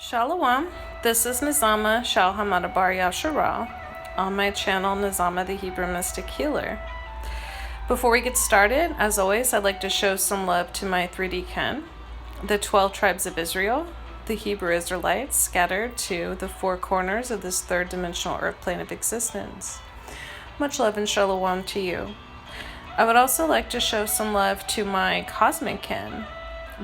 Shalom, this is Nizama Shalhamada Bar Yasharal on my channel Nizama the Hebrew Mystic Healer. Before we get started, as always, I'd like to show some love to my 3D Ken, the 12 tribes of Israel, the Hebrew Israelites scattered to the four corners of this third dimensional earth plane of existence. Much love and shalom to you. I would also like to show some love to my cosmic kin,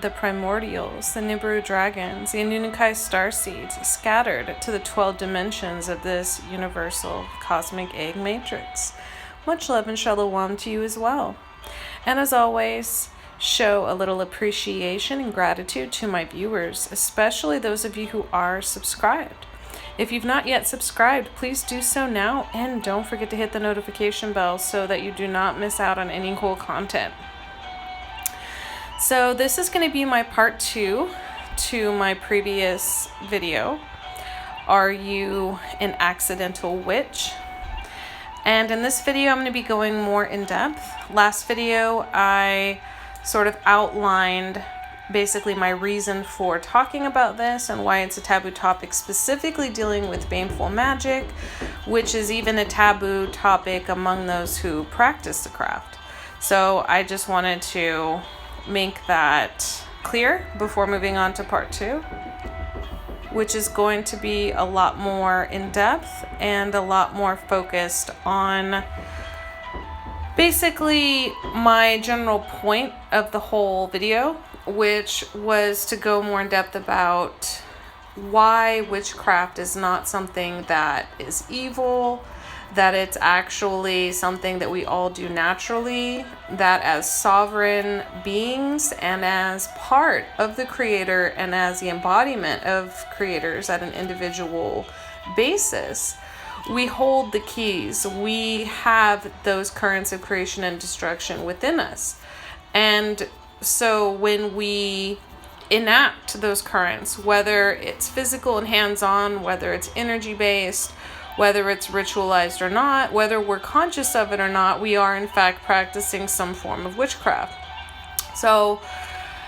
the primordials, the Nibiru dragons, the Anunnaki starseeds scattered to the 12 dimensions of this universal cosmic egg matrix. Much love and shalom to you as well. And as always, show a little appreciation and gratitude to my viewers, especially those of you who are subscribed. If you've not yet subscribed, please do so now, and don't forget to hit the notification bell so that you do not miss out on any cool content. So this is going to be my part 2 to my previous video, Are You an Accidental Witch? And in this video I'm going to be going more in depth. Last video I sort of outlined basically my reason for talking about this and why it's a taboo topic, specifically dealing with baneful magic, which is even a taboo topic among those who practice the craft. So I just wanted to make that clear before moving on to part 2, which is going to be a lot more in depth and a lot more focused on basically my general point of the whole video, which was to go more in depth about why witchcraft is not something that is evil, that it's actually something that we all do naturally, that as sovereign beings and as part of the creator and as the embodiment of creators at an individual basis, we hold the keys. We have those currents of creation and destruction within us. And so when we enact those currents, whether it's physical and hands-on, whether it's energy-based, whether it's ritualized or not, whether we're conscious of it or not, we are in fact practicing some form of witchcraft. So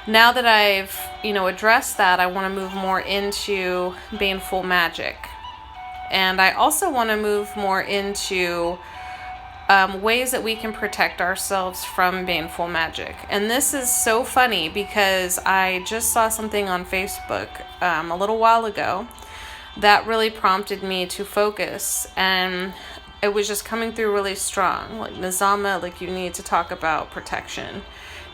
now that I've, addressed that, I want to move more into baneful magic. And I also want to move more into ways that we can protect ourselves from baneful magic. And this is so funny because I just saw something on Facebook a little while ago that really prompted me to focus, and it was just coming through really strong. Like, Nizama, you need to talk about protection.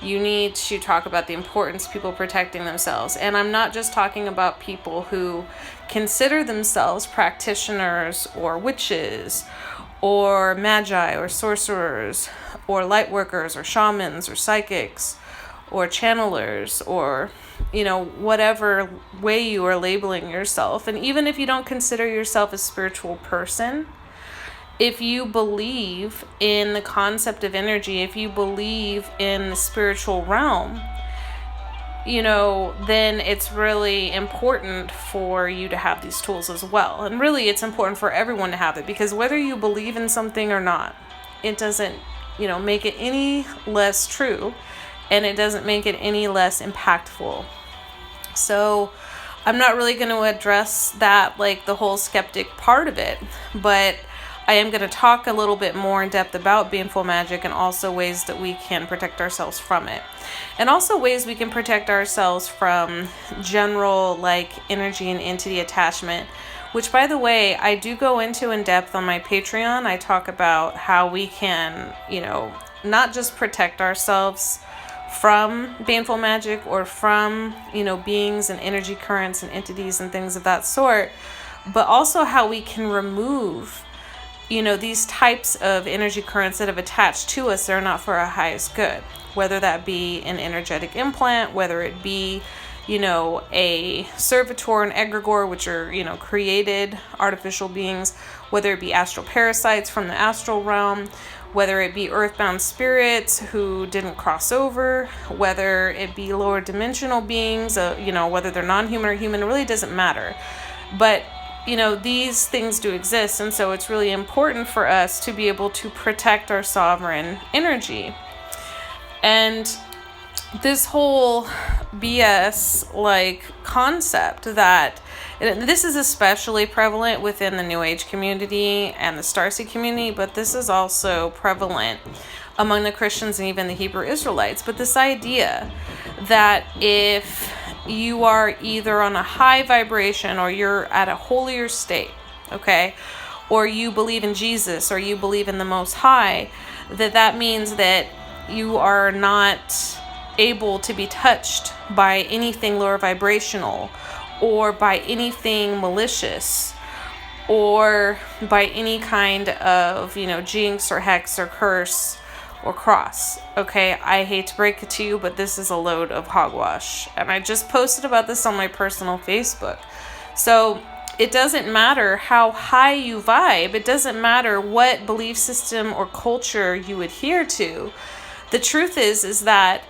You need to talk about the importance of people protecting themselves. And I'm not just talking about people who consider themselves practitioners or witches or magi or sorcerers or light workers or shamans or psychics or channelers or whatever way you are labeling yourself. And even if you don't consider yourself a spiritual person, if you believe in the concept of energy, if you believe in the spiritual realm, then it's really important for you to have these tools as well. And really, it's important for everyone to have it, because whether you believe in something or not, it doesn't, make it any less true, and it doesn't make it any less impactful. So I'm not really going to address that, the whole skeptic part of it, but I am going to talk a little bit more in depth about baneful magic and also ways that we can protect ourselves from it. And also ways we can protect ourselves from general energy and entity attachment, which, by the way, I do go into in depth on my Patreon. I talk about how we can, not just protect ourselves from baneful magic or from, beings and energy currents and entities and things of that sort, but also how we can remove these types of energy currents that have attached to us that are not for our highest good, whether that be an energetic implant, whether it be, a servitor, an egregore, which are, created artificial beings, whether it be astral parasites from the astral realm, whether it be earthbound spirits who didn't cross over, whether it be lower dimensional beings, whether they're non-human or human, it really doesn't matter. But these things do exist, and so it's really important for us to be able to protect our sovereign energy. And this whole BS concept that And this is especially prevalent within the New Age community and the Starseed community, but this is also prevalent among the Christians and even the Hebrew Israelites. But this idea that if you are either on a high vibration or you're at a holier state, okay, or you believe in Jesus or you believe in the Most High, that means that you are not able to be touched by anything lower vibrational or by anything malicious or by any kind of, jinx or hex or curse or cross. Okay, I hate to break it to you, but this is a load of hogwash. And I just posted about this on my personal Facebook. So it doesn't matter how high you vibe. It doesn't matter what belief system or culture you adhere to. The truth is that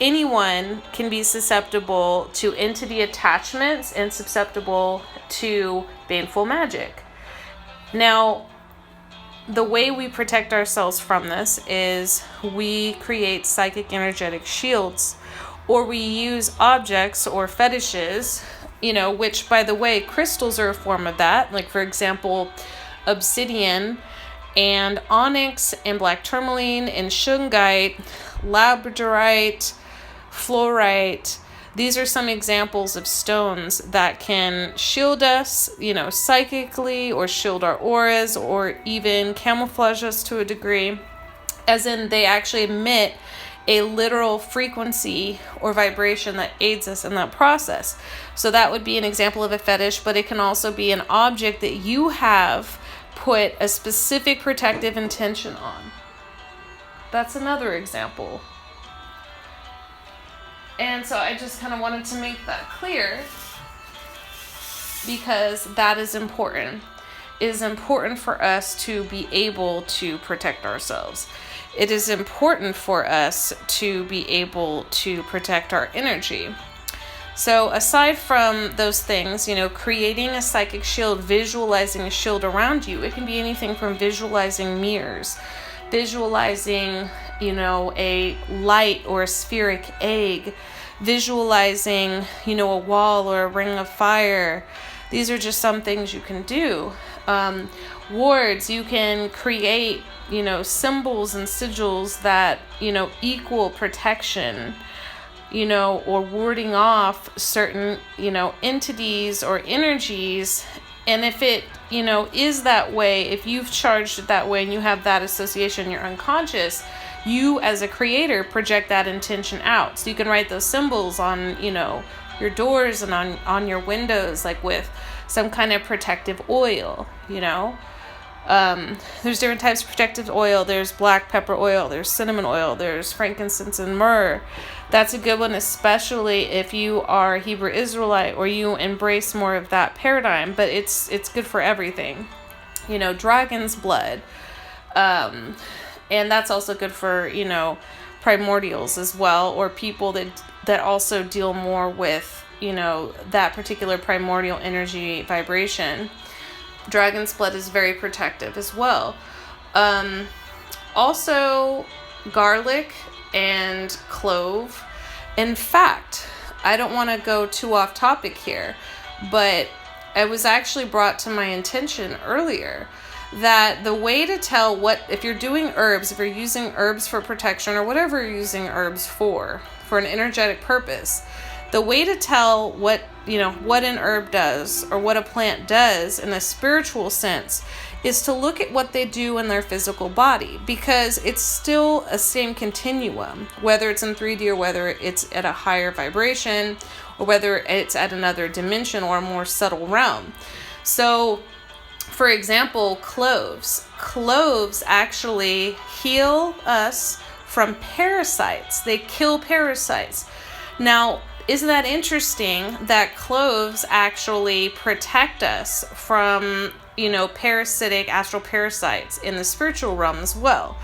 anyone can be susceptible to entity attachments and susceptible to baneful magic. Now, the way we protect ourselves from this is we create psychic energetic shields, or we use objects or fetishes, which, by the way, crystals are a form of that. Like, for example, obsidian and onyx and black tourmaline and shungite, labradorite, fluorite. These are some examples of stones that can shield us, psychically, or shield our auras, or even camouflage us to a degree, as in they actually emit a literal frequency or vibration that aids us in that process. So that would be an example of a fetish, but it can also be an object that you have put a specific protective intention on. That's another example. And so I just kind of wanted to make that clear because that is important. It is important for us to be able to protect ourselves. It is important for us to be able to protect our energy. So aside from those things, creating a psychic shield, visualizing a shield around you, it can be anything from visualizing mirrors, visualizing, a light or a spheric egg, visualizing, a wall or a ring of fire. These are just some things you can do. Wards, you can create, symbols and sigils that, equal protection, or warding off certain, entities or energies. And if it, is that way, if you've charged it that way and you have that association in your unconscious, you as a creator project that intention out. So you can write those symbols on, your doors and on your windows, like with some kind of protective oil, There's different types of protective oil. There's black pepper oil, there's cinnamon oil, there's frankincense and myrrh. That's a good one, especially if you are Hebrew Israelite or you embrace more of that paradigm, but it's good for everything. Dragon's blood. And that's also good for, primordials as well, or people that also deal more with, that particular primordial energy vibration. Dragon's blood is very protective as well. Also, garlic and clove. In fact, I don't want to go too off topic here, but it was actually brought to my attention earlier that the way to tell if you're doing herbs, if you're using herbs for protection or whatever you're using herbs for an energetic purpose, the way to tell what an herb does or what a plant does in a spiritual sense is to look at what they do in their physical body, because it's still a same continuum, whether it's in 3D or whether it's at a higher vibration or whether it's at another dimension or a more subtle realm. So, for example, cloves. Cloves actually heal us from parasites. They kill parasites. Now, isn't that interesting that cloves actually protect us from, parasitic astral parasites in the spiritual realm as well?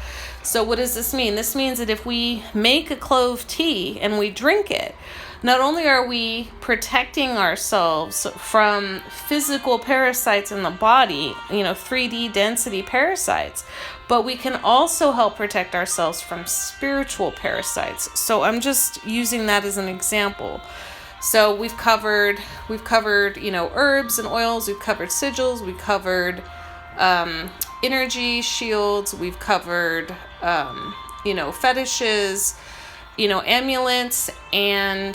So what does this mean? This means that if we make a clove tea and we drink it, not only are we protecting ourselves from physical parasites in the body, 3D density parasites, but we can also help protect ourselves from spiritual parasites. So I'm just using that as an example. So we've covered, herbs and oils. We've covered sigils. We've covered energy shields. We've covered, fetishes, amulets and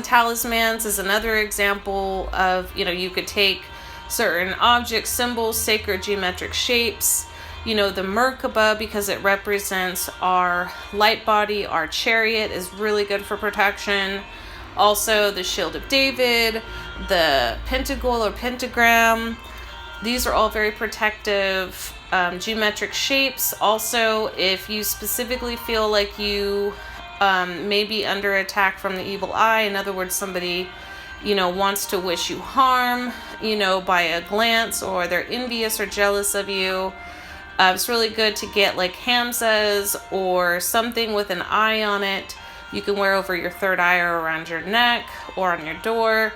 talismans is another example of, you could take certain objects, symbols, sacred geometric shapes. The Merkaba, because it represents our light body, our chariot, is really good for protection. Also, the Shield of David, the pentacle or pentagram. These are all very protective geometric shapes. Also, if you specifically feel like you may be under attack from the evil eye, in other words, somebody wants to wish you harm, by a glance, or they're envious or jealous of you. It's really good to get like Hamzas or something with an eye on it. You can wear over your third eye or around your neck or on your door.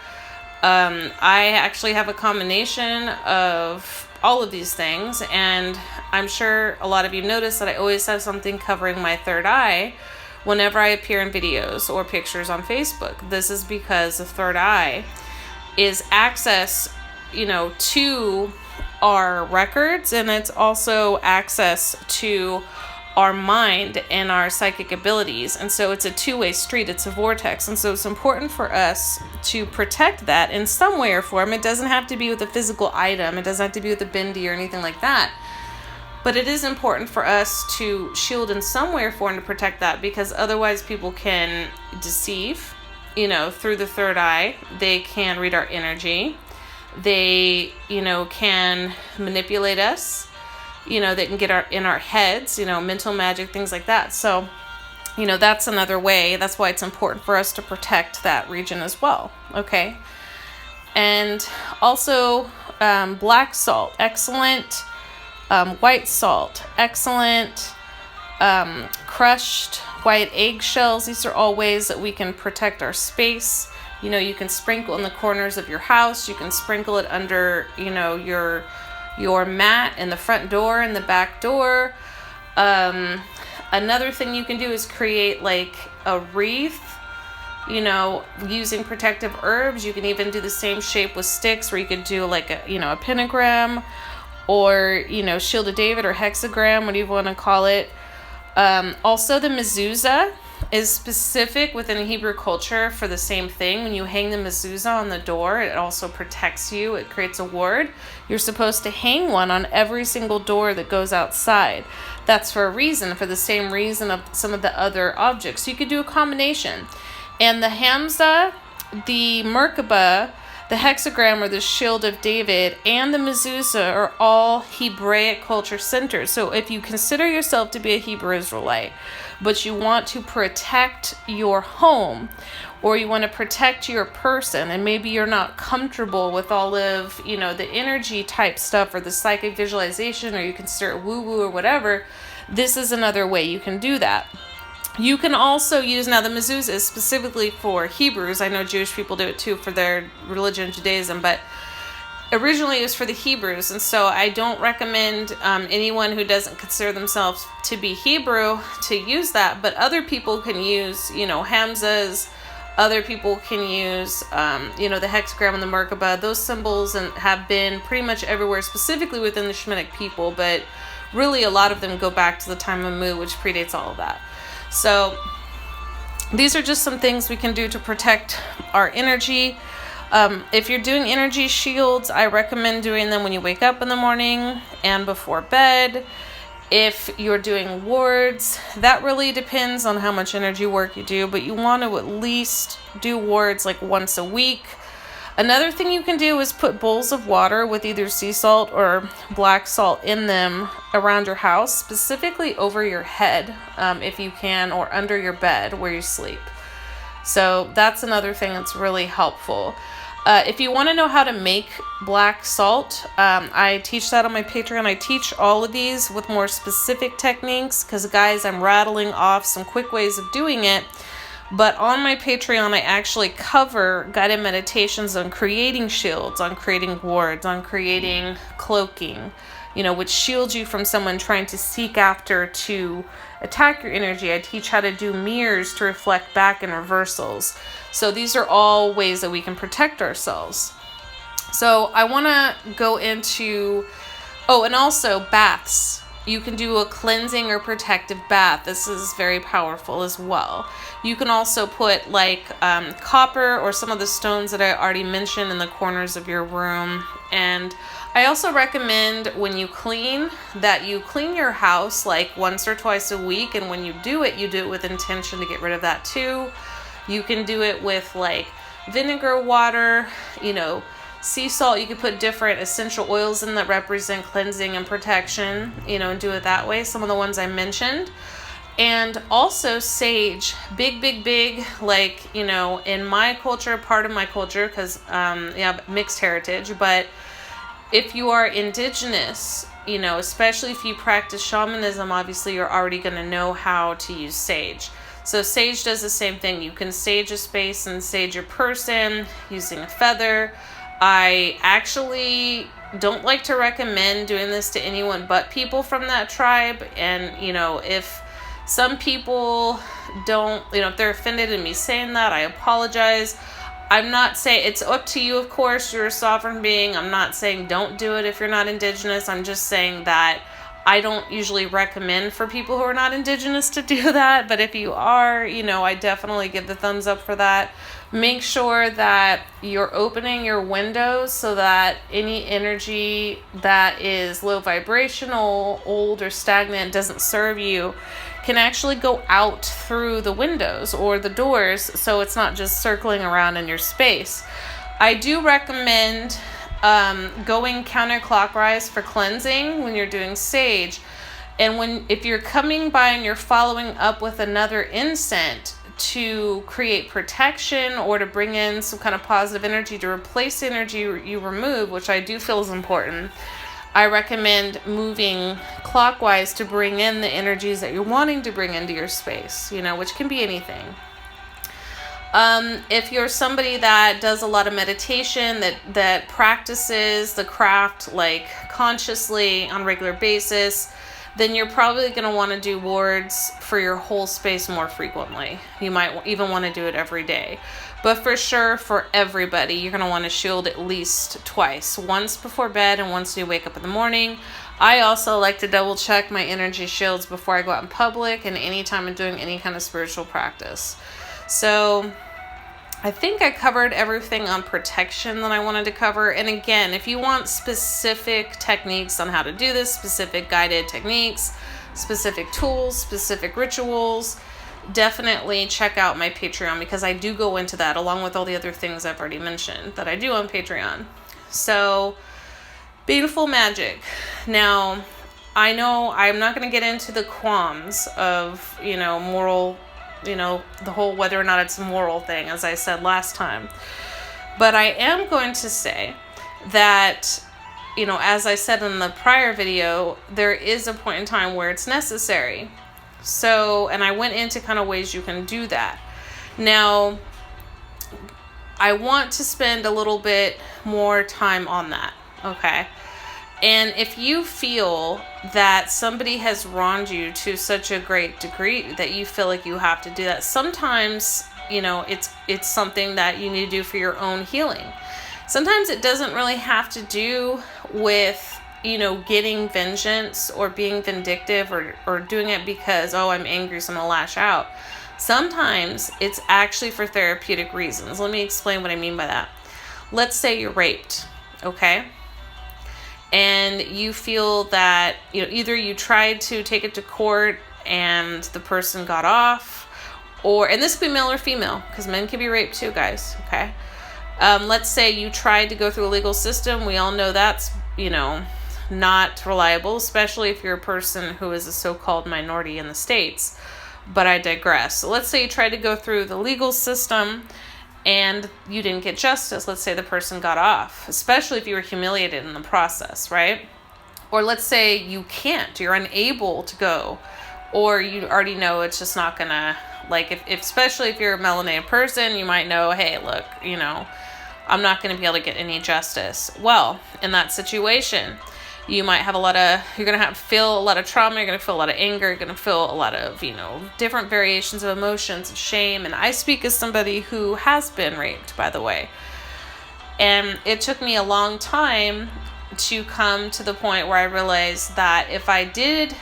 I actually have a combination of all of these things, and I'm sure a lot of you notice that I always have something covering my third eye whenever I appear in videos or pictures on Facebook. This is because the third eye is access, to our records, and it's also access to our mind and our psychic abilities. And so it's a two-way street, it's a vortex. And so it's important for us to protect that in some way or form. It doesn't have to be with a physical item, it doesn't have to be with a bindi or anything like that. But it is important for us to shield in some way or form to protect that, because otherwise people can deceive, through the third eye. They can read our energy. They, can manipulate us. They can get in our heads, mental magic, things like that. So, that's another way. That's why it's important for us to protect that region as well. Okay. And also, black salt, excellent. White salt, excellent. Crushed white eggshells. These are all ways that we can protect our space. You can sprinkle in the corners of your house. You can sprinkle it under, your mat in the front door and the back door. Another thing you can do is create like a wreath, using protective herbs. You can even do the same shape with sticks, where you could do like a pentagram, or, Shield of David or hexagram, whatever you want to call it. Also, the mezuzah is specific within Hebrew culture for the same thing. When you hang the mezuzah on the door, it also protects you. It creates a ward. You're supposed to hang one on every single door that goes outside. That's for a reason, for the same reason of some of the other objects. So you could do a combination. And the Hamza, the Merkaba, the hexagram or the Shield of David, and the mezuzah are all Hebraic culture centered. So if you consider yourself to be a Hebrew Israelite, but you want to protect your home, or you want to protect your person, and maybe you're not comfortable with all of, the energy type stuff or the psychic visualization, or you consider it woo-woo or whatever, this is another way you can do that. You can also use, now the mezuzah is specifically for Hebrews. I know Jewish people do it too for their religion, Judaism, but originally it was for the Hebrews. And so I don't recommend anyone who doesn't consider themselves to be Hebrew to use that. But other people can use, Hamzas. Other people can use, the hexagram and the Merkaba. Those symbols have been pretty much everywhere, specifically within the Shemitic people. But really a lot of them go back to the time of Mu, which predates all of that. So these are just some things we can do to protect our energy. If you're doing energy shields, I recommend doing them when you wake up in the morning and before bed. If you're doing wards, that really depends on how much energy work you do, but you want to at least do wards like once a week. Another thing you can do is put bowls of water with either sea salt or black salt in them around your house, specifically over your head, if you can, or under your bed where you sleep. So that's another thing that's really helpful. If you want to know how to make black salt, I teach that on my Patreon. I teach all of these with more specific techniques because, guys, I'm rattling off some quick ways of doing it. But on my Patreon, I actually cover guided meditations on creating shields, on creating wards, on creating cloaking, which shields you from someone trying to seek after to attack your energy. I teach how to do mirrors to reflect back and reversals. So these are all ways that we can protect ourselves. So I want to go into, and also baths. You can do a cleansing or protective bath. This is very powerful as well. You can also put like copper or some of the stones that I already mentioned in the corners of your room. And I also recommend when you clean that you clean your house like once or twice a week. And when you do it with intention to get rid of that too. You can do it with like vinegar, water, sea salt. You could put different essential oils in that represent cleansing and protection, and do it that way. Some of the ones I mentioned. And also sage, big, like, in my culture, part of my culture, because, mixed heritage. But if you are indigenous, especially if you practice shamanism, obviously you're already going to know how to use sage. So sage does the same thing. You can sage a space and sage a person using a feather. I actually don't like to recommend doing this to anyone but people from that tribe. And, if some people don't, if they're offended in me saying that, I apologize. I'm not saying, it's up to you, of course, you're a sovereign being. I'm not saying don't do it if you're not indigenous. I'm just saying that I don't usually recommend for people who are not indigenous to do that. But if you are, I definitely give the thumbs up for that. Make sure that you're opening your windows so that any energy that is low vibrational, old, or stagnant doesn't serve you can actually go out through the windows or the doors, so it's not just circling around in your space. I do recommend going counterclockwise for cleansing when you're doing sage. And if you're coming by and you're following up with another incense to create protection or to bring in some kind of positive energy to replace energy you remove, which I do feel is important, I recommend moving clockwise to bring in the energies that you're wanting to bring into your space, which can be anything. If you're somebody that does a lot of meditation, that practices the craft like consciously on a regular basis, then you're probably going to want to do wards for your whole space more frequently. You might even want to do it every day. But for sure, for everybody, you're going to want to shield at least twice. Once before bed and once you wake up in the morning. I also like to double check my energy shields before I go out in public and anytime I'm doing any kind of spiritual practice. So I think I covered everything on protection that I wanted to cover. And again, if you want specific techniques on how to do this, specific guided techniques, specific tools, specific rituals, definitely check out my Patreon, because I do go into that along with all the other things I've already mentioned that I do on Patreon. So, beautiful magic. Now, I know I'm not going to get into the qualms of, moral, the whole whether or not it's a moral thing, as I said last time. But I am going to say that, as I said in the prior video, there is a point in time where it's necessary. So, and I went into kind of ways you can do that. Now, I want to spend a little bit more time on that, okay? And if you feel that somebody has wronged you to such a great degree that you feel like you have to do that, sometimes, it's something that you need to do for your own healing. Sometimes it doesn't really have to do with, getting vengeance or being vindictive or doing it because, I'm angry, so I'm gonna lash out. Sometimes it's actually for therapeutic reasons. Let me explain what I mean by that. Let's say you're raped, okay? And you feel that, either you tried to take it to court and the person got off, and this could be male or female, because men can be raped too, guys, okay? Let's say you tried to go through a legal system. We all know that's, not reliable, especially if you're a person who is a so-called minority in the States. But I digress. So let's say you tried to go through the legal system and you didn't get justice. Let's say the person got off, especially if you were humiliated in the process, right? Or let's say you can't, you're unable to go, or you already know it's just not gonna, if especially if you're a melanated person, you might know, hey, look, I'm not gonna be able to get any justice. Well, in that situation, You might have you're going to feel a lot of trauma. You're going to feel a lot of anger. You're going to feel a lot of, different variations of emotions, of shame. And I speak as somebody who has been raped, by the way. And it took me a long time to come to the point where I realized that if I did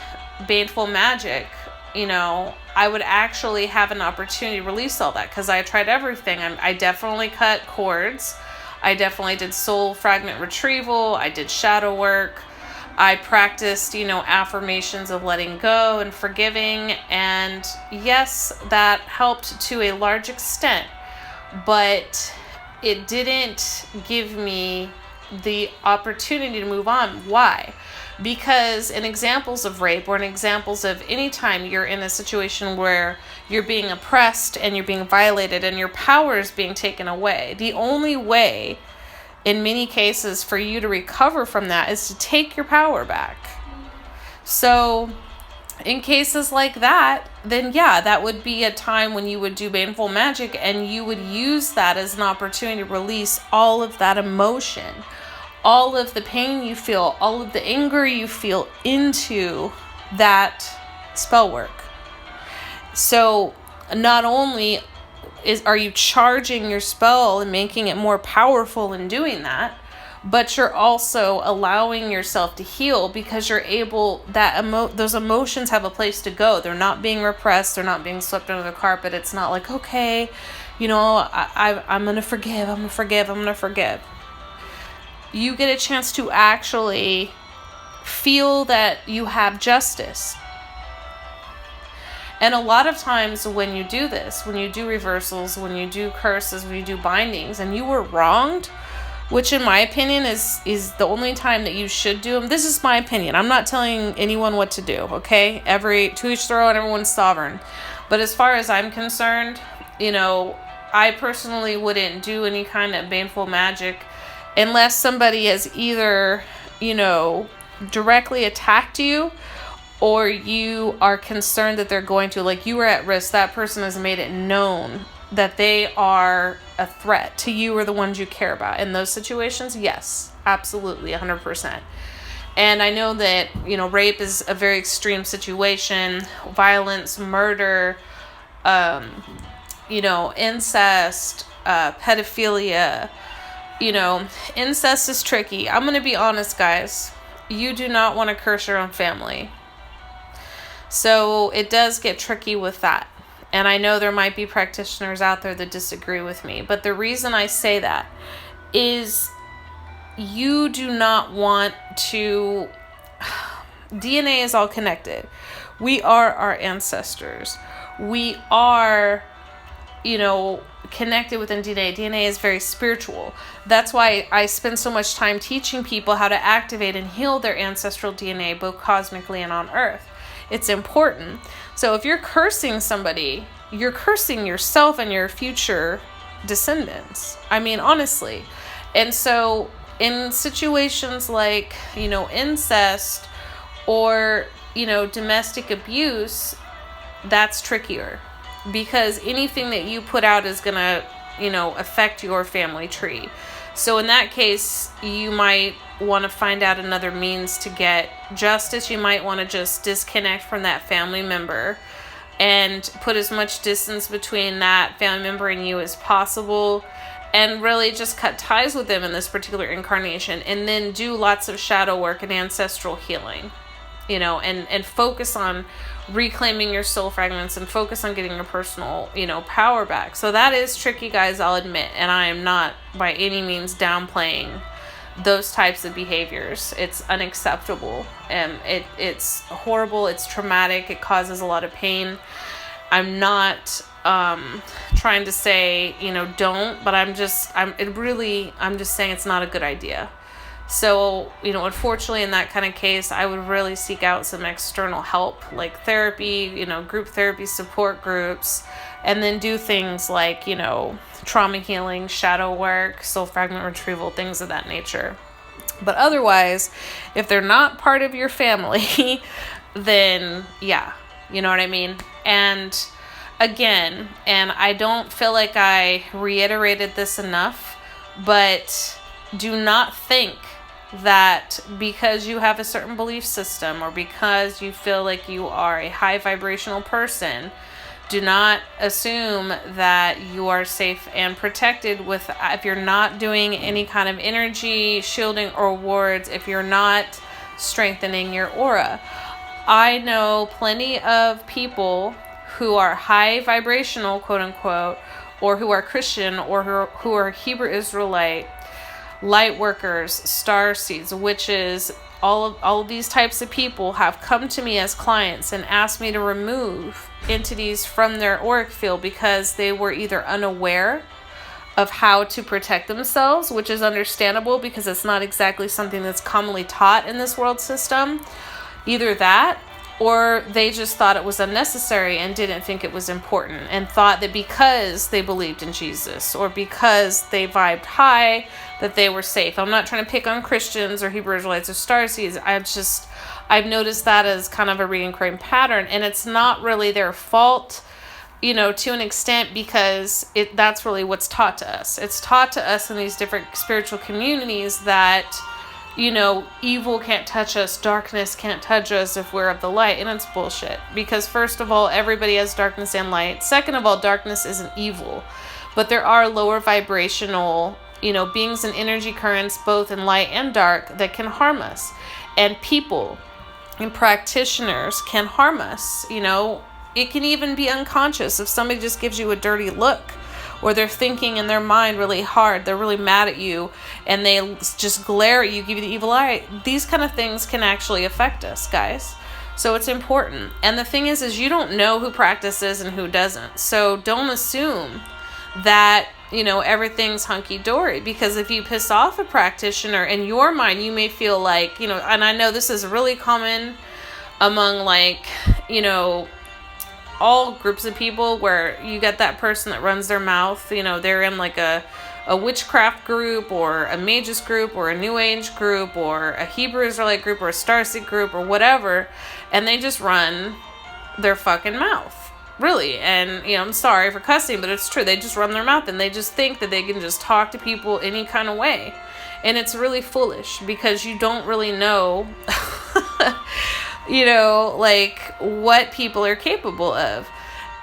baneful magic, I would actually have an opportunity to release all that, because I tried everything. I definitely cut cords. I definitely did soul fragment retrieval. I did shadow work. I practiced, affirmations of letting go and forgiving. And yes, that helped to a large extent, but it didn't give me the opportunity to move on. Why? Because in examples of rape, or in examples of any time you're in a situation where you're being oppressed and you're being violated and your power is being taken away, the only way in many cases for you to recover from that is to take your power back. So in cases like that, then yeah, that would be a time when you would do baneful magic, and you would use that as an opportunity to release all of that emotion, all of the pain you feel, all of the anger you feel into that spell work. So not only are you charging your spell and making it more powerful in doing that, but you're also allowing yourself to heal, because you're able, those emotions have a place to go. They're not being repressed. They're not being swept under the carpet. It's not like, okay, I'm going to forgive. I'm going to forgive. You get a chance to actually feel that you have justice. And a lot of times when you do this, when you do reversals, when you do curses, when you do bindings, and you were wronged, which in my opinion is the only time that you should do them. This is my opinion. I'm not telling anyone what to do, okay? To each their own, everyone's sovereign. But as far as I'm concerned, I personally wouldn't do any kind of baneful magic unless somebody has either, directly attacked you, or you are concerned that they're going to, like, you are at risk. That person has made it known that they are a threat to you or the ones you care about. In those situations, yes, absolutely, 100%. And I know that, rape is a very extreme situation. Violence, murder, incest, pedophilia. Incest is tricky. I'm going to be honest, guys. You do not want to curse your own family. So it does get tricky with that. And I know there might be practitioners out there that disagree with me. But the reason I say that is you do not want to... DNA is all connected. We are our ancestors. We are, connected within DNA. DNA is very spiritual. That's why I spend so much time teaching people how to activate and heal their ancestral DNA, both cosmically and on Earth. It's important. So if you're cursing somebody, you're cursing yourself and your future descendants. I mean, honestly. And so in situations like, incest or, domestic abuse, that's trickier, because anything that you put out is going to, affect your family tree. So in that case, you might want to find out another means to get justice. You might want to just disconnect from that family member and put as much distance between that family member and you as possible, and really just cut ties with them in this particular incarnation, and then do lots of shadow work and ancestral healing, and focus on reclaiming your soul fragments and focus on getting your personal, power back. So that is tricky, guys, I'll admit, and I am not by any means downplaying those types of behaviors. It's unacceptable, and it's horrible, it's traumatic, it causes a lot of pain. I'm not trying to say, don't, but I'm just saying it's not a good idea. So, unfortunately in that kind of case, I would really seek out some external help, like therapy, group therapy, support groups, and then do things like, trauma healing, shadow work, soul fragment retrieval, things of that nature. But otherwise, if they're not part of your family, then yeah, you know what I mean? And again, and I don't feel like I reiterated this enough, but do not think that because you have a certain belief system or because you feel like you are a high vibrational person, do not assume that you are safe and protected with, if you're not doing any kind of energy shielding or wards, if you're not strengthening your aura. I know plenty of people who are high vibrational, quote unquote, or who are Christian, or who are Hebrew Israelite, light workers, star seeds, witches, all of these types of people have come to me as clients and asked me to remove entities from their auric field because they were either unaware of how to protect themselves, which is understandable because it's not exactly something that's commonly taught in this world system. Either that, or they just thought it was unnecessary and didn't think it was important and thought that because they believed in Jesus or because they vibed high that they were safe. I'm not trying to pick on Christians or Hebrew Israelites or starseeds. I've noticed that as kind of a recurring pattern, and it's not really their fault, you know, to an extent, because that's really what's taught to us. It's taught to us in these different spiritual communities that, you know, evil can't touch us, darkness can't touch us if we're of the light, and it's bullshit. Because first of all, everybody has darkness and light. Second of all, darkness isn't evil, but there are lower vibrational, you know, beings and energy currents, both in light and dark, that can harm us. And people and practitioners can harm us, you know. It can even be unconscious. If somebody just gives you a dirty look, or they're thinking in their mind really hard, they're really mad at you, and they just glare at you, give you the evil eye. These kind of things can actually affect us, guys. So it's important. And the thing is you don't know who practices and who doesn't. So don't assume that, you know, everything's hunky-dory, because if you piss off a practitioner, in your mind, you may feel like, you know, and I know this is really common among, like, you know, all groups of people, where you get that person that runs their mouth, you know, they're in like a witchcraft group or a magus group or a new age group or a Hebrew Israelite group or a starseed group or whatever, and they just run their fucking mouth, really. And, you know, I'm sorry for cussing, but it's true. They just run their mouth and they just think that they can just talk to people any kind of way, and it's really foolish because you don't really know you know, like, what people are capable of.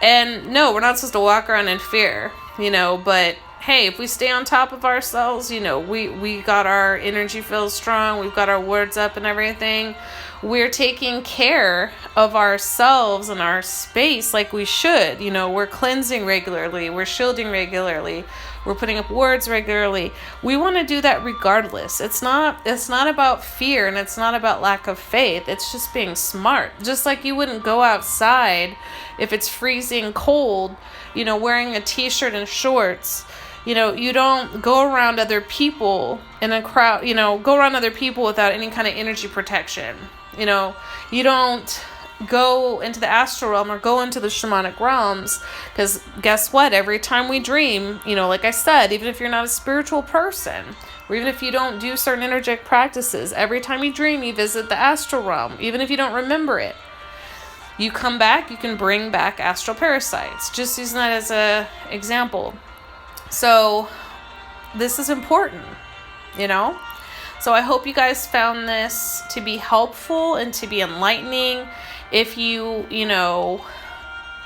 And no, we're not supposed to walk around in fear, you know, but hey, if we stay on top of ourselves, you know, we got our energy field strong, we've got our words up and everything, we're taking care of ourselves and our space like we should. You know, we're cleansing regularly, we're shielding regularly, we're putting up words regularly. We want to do that regardless. It's not about fear, and it's not about lack of faith. It's just being smart. Just like you wouldn't go outside if it's freezing cold, you know, wearing a t-shirt and shorts. You know, you don't go around other people in a crowd, you know, go around other people without any kind of energy protection. You know, you don't go into the astral realm or go into the shamanic realms, because guess what? Every time we dream, you know, like I said, even if you're not a spiritual person, or even if you don't do certain energetic practices, every time you dream, you visit the astral realm, even if you don't remember it. You come back, you can bring back astral parasites. Just using that as a example. So this is important, you know? So I hope you guys found this to be helpful and to be enlightening. If you know,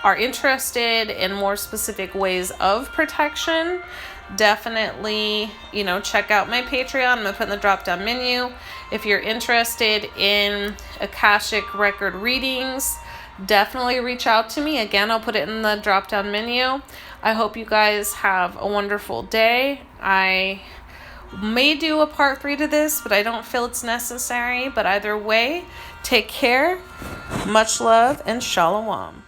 are interested in more specific ways of protection, definitely, you know, check out my Patreon. I'm going to put in the drop-down menu. If you're interested in Akashic record readings, definitely reach out to me. Again, I'll put it in the drop-down menu. I hope you guys have a wonderful day. I may do a part 3 to this, but I don't feel it's necessary. But either way, take care, much love, and shalom.